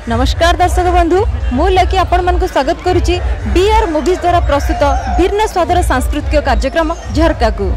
नमस्कार दर्शक बंधु मु लकी आपण मन को स्वागत करुच्ची डीआर मूवीज द्वारा प्रस्तुत भिन्न स्वादर सांस्कृतिक कार्यक्रम झरका को।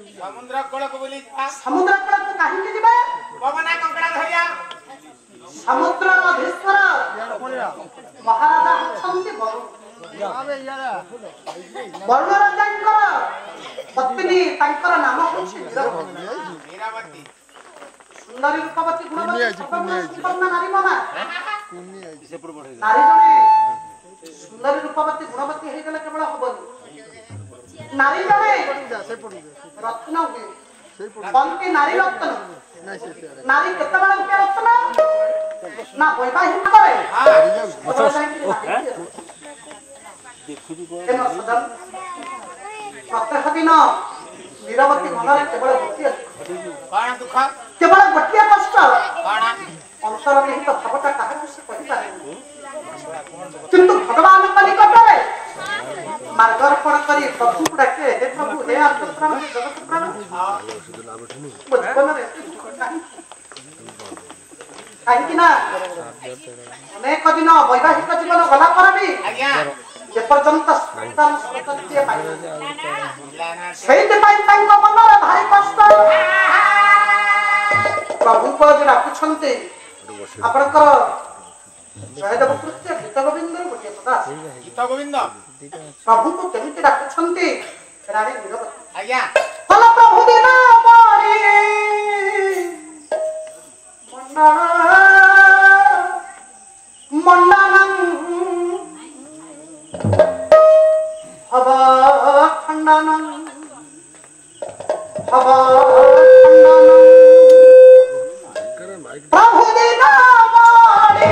समुद्र कूल को बोली समुद्र कूल को काहे जिबा पवना कंकड़ा धरिया समुद्र अधीश्वर महाराजा छंदी वर्णराजांकर पत्नी तांकर नाम होछि मीरावती सुंदरी रूपवती गुणवती संपन्न नारी मना नारी जने सुंदरी रूपवती गुणवती हे गेले केवल हबनी नारी जने रत्न हुए बंती नारी रत्न नारी केतबेला उठे रत्न ना वैवाहिक करे प्रत्येक दिन नीरवती मनरे केवल गोटे कौन दुख केवल गोटे कष्ट कौन अंतर निहित भावटा काहे से कहि पारे किंतु भगवान निकट में मार्गर्पण करी प्रभु डाके हे प्रभु हे आत्मप्राण जगत प्राण बुझबन रे काहे ना अनेक दिन वैवाहिक जीवन गला पर भी आज्ञा जे पर्यंत संतान संतति पाइ सेति पाइ तांग मनरे भारी कष्ट प्रभु को जे राखुछन्ते आपनकर जयदेव कृत्य गीत गोविंद गोटे सदा गीत गोविंद प्रभु को केमिति राखुछन्ते रानी नीरवती आज्ञा फल प्रभु दिन पारी मंडनं हवा खंडनं हवा खंडनं प्रभु दिन पारी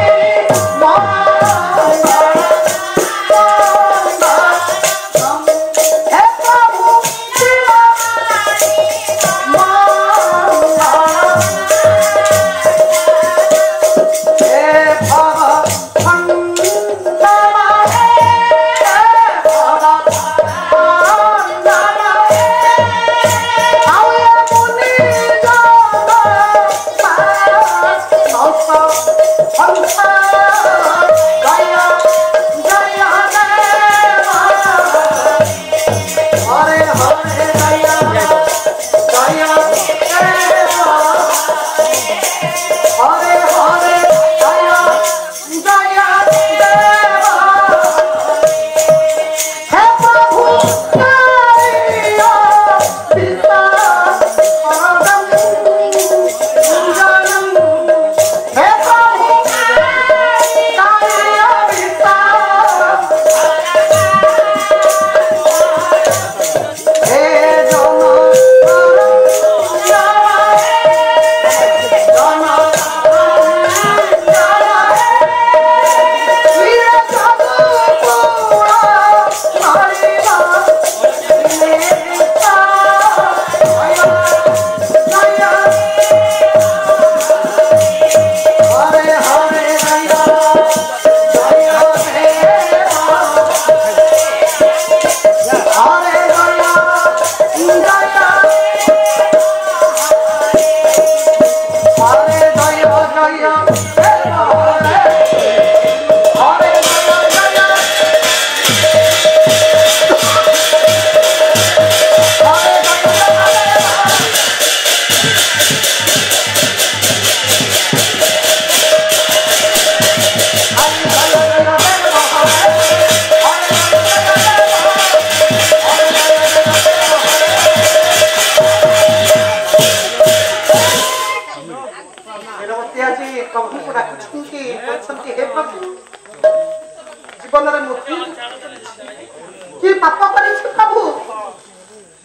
हे प्रभु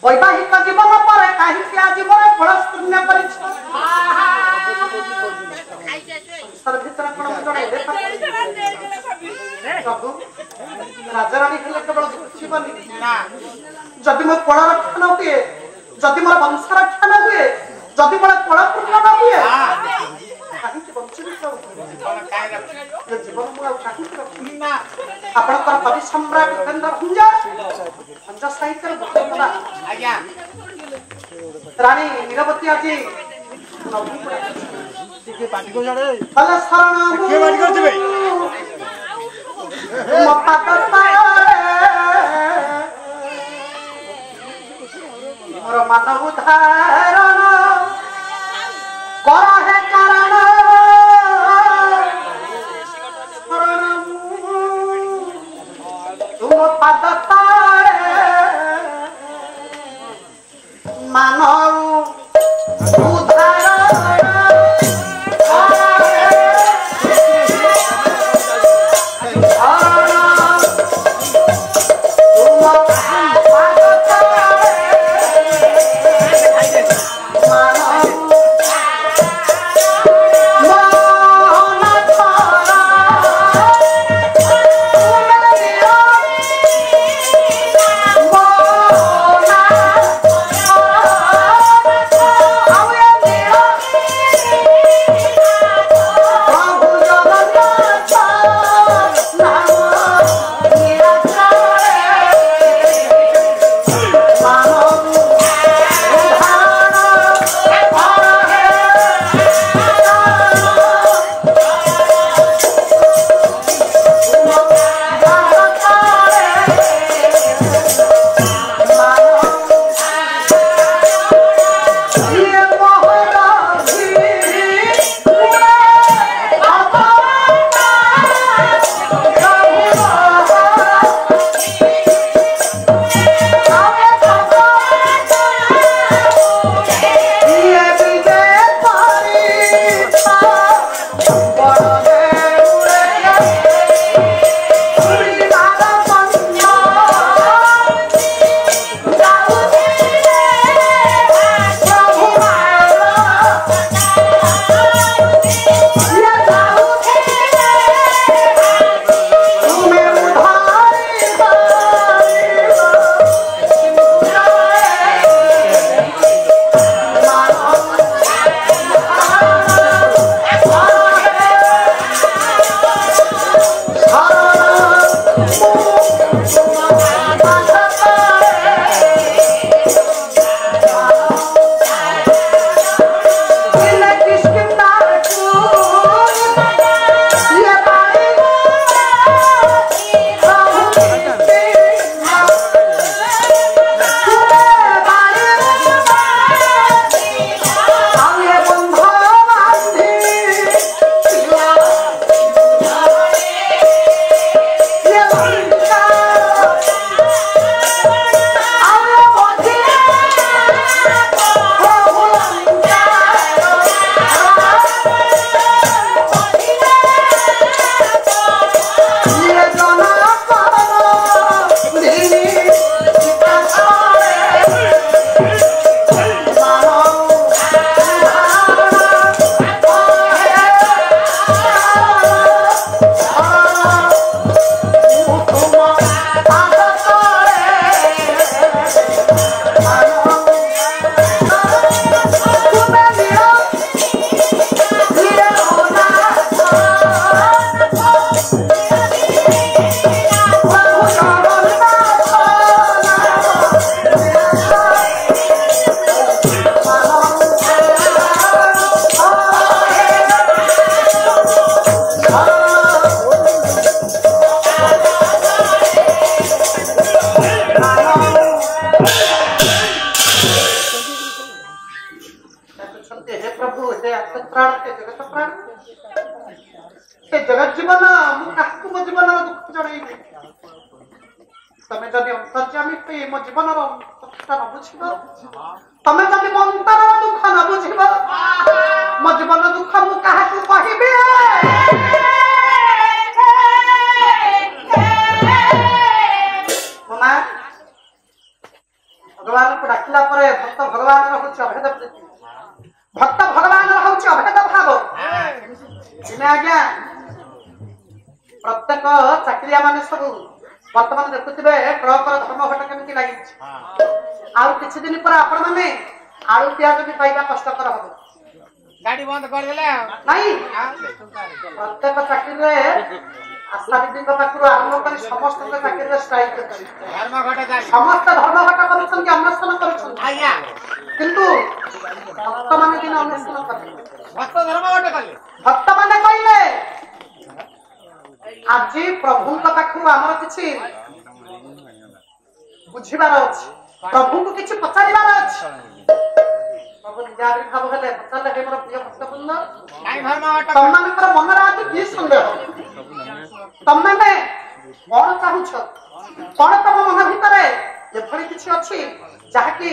वैवाहिक जीवन पर काहे जीवन फल शून्य परिछ संसार भीतर कोन जणे प्रभु राजा रानी खेले केवल दुखिबनी ना जदि मो कोळ रक्षा न हुए जदि मोर वंश रक्षा न हुए जदि मोर कोळ पूर्ण न हुए काहे कि वंश जीवन काय रक्षा जीवन मो काहे रक्षा ना आपनकर कवि सम्राट उपेंद्र भंज साहित्य बतला आज्ञा रानी नीरवती आजी के पार्टी को जाने फल शरण के पार्टी कर दिबे मता कता मोर मान उदाहरण कर है कारण तुम पद तारे मानो जगत जीवन मुझे जीवन दुख जन तमें जब अंतर्जामी मो जीवन न बुझ तमें जब अंतर दुख न बुझ मो जीवन दुख मुझे कहबी भगवान को डाकिला भक्त भगवान अभेद प्रीति भक्त भगवान अभेद भाव आज्ञा प्रत्येक चाकरिया मान सब बर्तमान देखुवे ट्रकर धर्मघट केमी लगी आउ किसी दिन पर आपण मैंने आलू प्याज भी पाइबा कष्टकर हम गाड़ी बंद कर देले नहीं प्रत्येक चाकरी आशा दीदी पाखु आरंभ कर समस्त चाकरी स्ट्राइक धर्मघट समस्त धर्मघट कर अन्वेषण कर किंतु भक्त मान दिन अन्वेषण कर भक्त धर्मघट कले भक्त मान कहले आज प्रभु पाखु आमर किछि बुझिबार अछि प्रभु को किसी पचारिबार अछि प्रभु निज आविर्भाव हेले पचारले हे मोर प्रिय भक्तवृंद काई धर्मघट तमମାନଙ୍କର ମନରେ ଆଜି କି ସନ୍ଦେହ ତମମାନେ କଣ ଚାହୁଁଛ କଣ ତମ ମନ ଭିତରେ ଏଭଳି କିଛି ଅଛି ଯାହାକି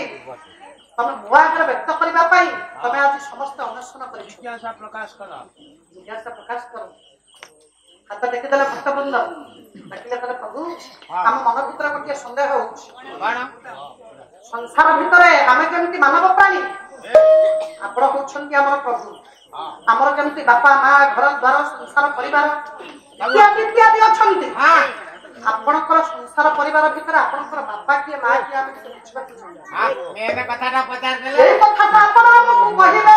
ତମେ ମୋ ଆଗରେ ବ୍ୟକ୍ତ କରିବା ପାଇଁ ତମେ ଆଜି ସମସ୍ତେ ଅନ୍ୱେଷଣ କରିଛ जिज्ञासा प्रकाश कर जिज्ञासा प्रकाश करो हाथ देखिदेले भक्तवृंद ଦେଖିଲେ କହିଲେ ପ୍ରଭୁ ଆମ ମନ ଭିତରେ ଗୋଟିଏ ସନ୍ଦେହ ହେଉଛି कौन ସଂସାର ଭିତରେ ଆମେ ଯେମିତି ମାନବ ପ୍ରାଣୀ ଆପଣ ହଉଛନ୍ତି ଆମର ପ୍ରଭୁ ଆମର ଯେମିତି ବାପା ମା ଘର ଦ୍ୱାର ସଂସାର ପରିବାର ଇତ୍ୟାଦି ଇତ୍ୟାଦି ଅଛନ୍ତି हां ଆପଣଙ୍କର ସଂସାର ପରିବାର ଭିତରେ ଆପଣଙ୍କର ବାପା କିଏ ମା କିଏ ଆମେ ବୁଝିବାକୁ ଚାହୁଁଛୁ हां मैंने कथाटा पचार এই देले କଥାଟା ଆପଣ ଆମକୁ କହିଲେ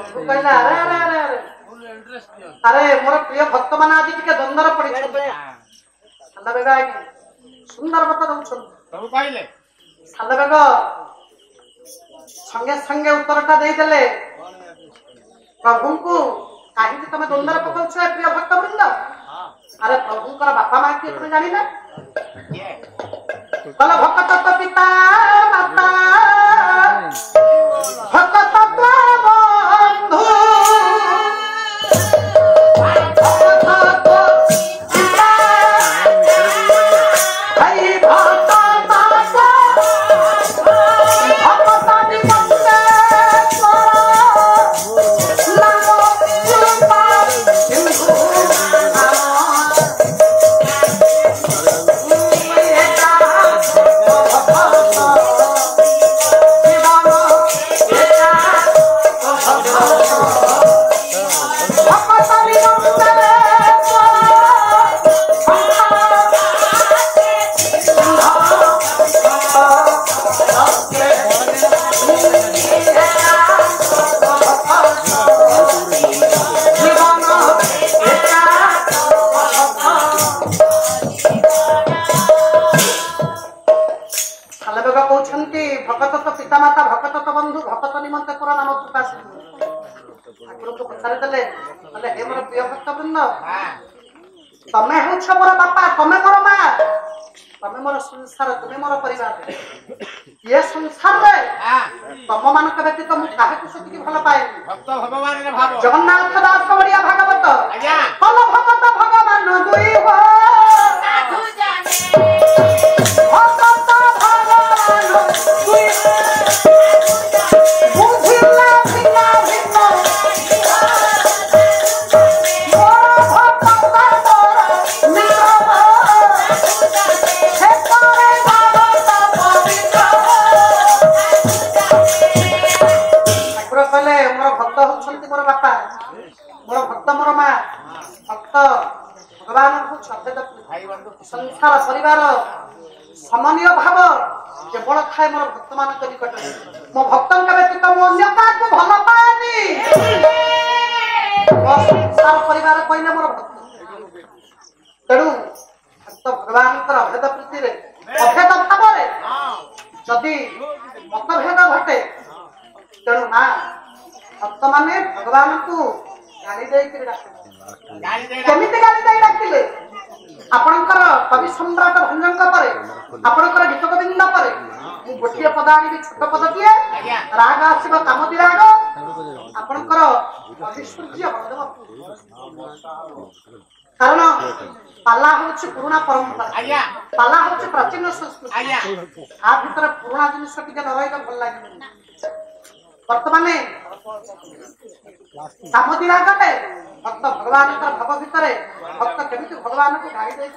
ପ୍ରଭୁ କହିଲେ ଆରେ ଆରେ ଆରେ ଆରେ फुल इंटरेस्ट दियो ଆରେ ମୋର ପ୍ରିୟ ଭକ୍ତମାନେ ଆଜି ଟିକେ ଦ୍ୱନ୍ଦ୍ୱରେ ପଡ଼ିଛନ୍ତି ସାନ ବେଗ ଆଜ୍ଞା ସୁନ୍ଦର ମତ ଦଉଛନ୍ତି प्रभु कहले ସାନ ବେଗ ସଙ୍ଗେ ସଙ୍ଗେ ଉତ୍ତରଟା ଦେଇଦେଲେ ପ୍ରଭୁଙ୍କୁ କାହିଁକି ତମେ ଦ୍ୱନ୍ଦ୍ୱରେ ପକାଉଛ ପ୍ରିୟ ଭକ୍ତବୃନ୍ଦ ଆରେ ପ୍ରଭୁଙ୍କର ବାପା ମା କିଏ ତମେ ଜାଣିନା ये କହିଲେ ଭକ୍ତ ତ ପିତା ମାତା ଭକ୍ତ ତ ବନ୍ଧୁ तमे हूँ मोर बापा तमे मोर माँ तमे मोर संसार तुमे मोर परिवार ये संसार रे तम मान व्यतीत मुझे सेतिकी भल पाए भक्त भगवान रे भाव जगन्नाथ दास बढ़िया भागवत आज्ञा फल भगत भगवान दुई हो साधु जाने भगत भगवान दुई बुझिला भिन्न भिन्न मोर बापा मोर भक्त मोर माँ भक्त भगवान संसार परिवार समन्वय भाव केवल थाए मोर भक्त मान निकट मो भक्त व्यतीत मो अन्य काको भल पाएनी मो संसार परिवार कहले मोर भक्त तेणु भक्त भगवान अभेद प्रीति रे अभेद भाव रे जदि मतभेद घटे तेणु माँ भक्त माने भगवान को गाली देके केमिति गाली दे डाकिले आपनकर कवि सम्राट भंजंग परे आपनकर गीत गोविंद परे मु गोटिए पद आनी छोट पद दिए राग आसीब कामदी राग आपनकर कवि सूर्य बंदव कारण पाला होछि पुराना परंपरा पाला होछि प्राचीन संस्कृति आ भीतर पुराना जिनिस टिके न रहिबा भल लागि वर्तमाने कामदी रागटे भक्त भगवान भाव भितर भक्त केमिति भगवान को गाड़ी दे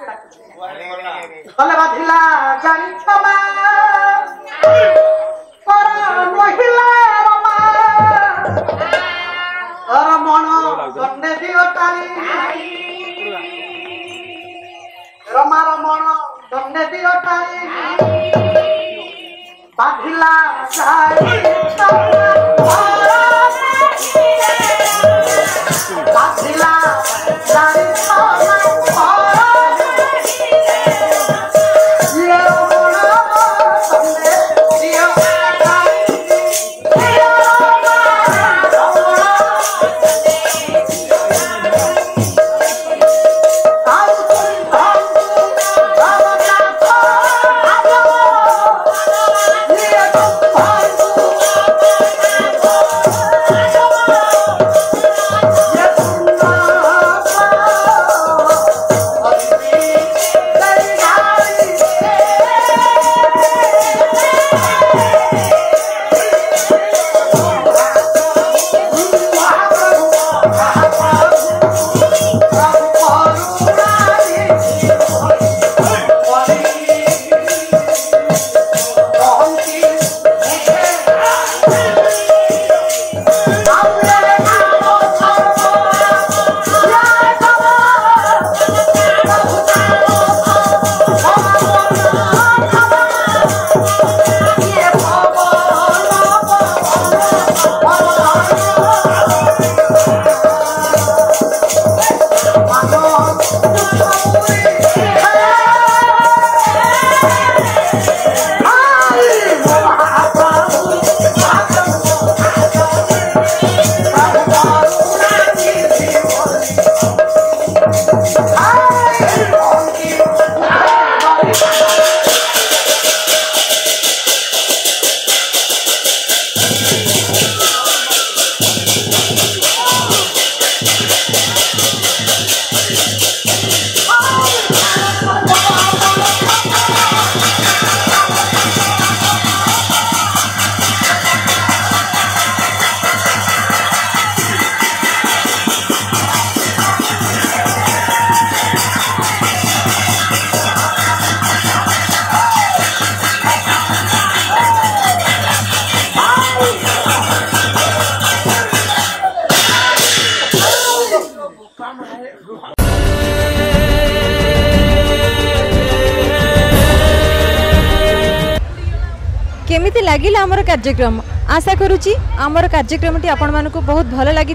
कले बाधिला जानी क्षमा पर महिला रमा कर मन दंडे दियो तारी रमा रमण दंडे दियो तारी बाधिला जानी क्षमा बाधिला जानी क्षमा Oh केमिति लागिला आमर कार्यक्रम आशा करुच्ची आमर कार्यक्रमटी आपण मानक बहुत भल लगी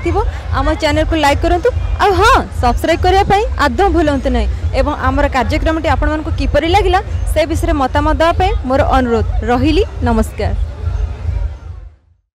आम चैनल को लाइक करंतु आ हाँ सब्सक्राइब करने आदौ भूलंतु नहीं एवं आमर कार्यक्रमटी आपण मानक किपरि लागिला से विषय मतामत देवाई मोर अनुरोध रहिली नमस्कार।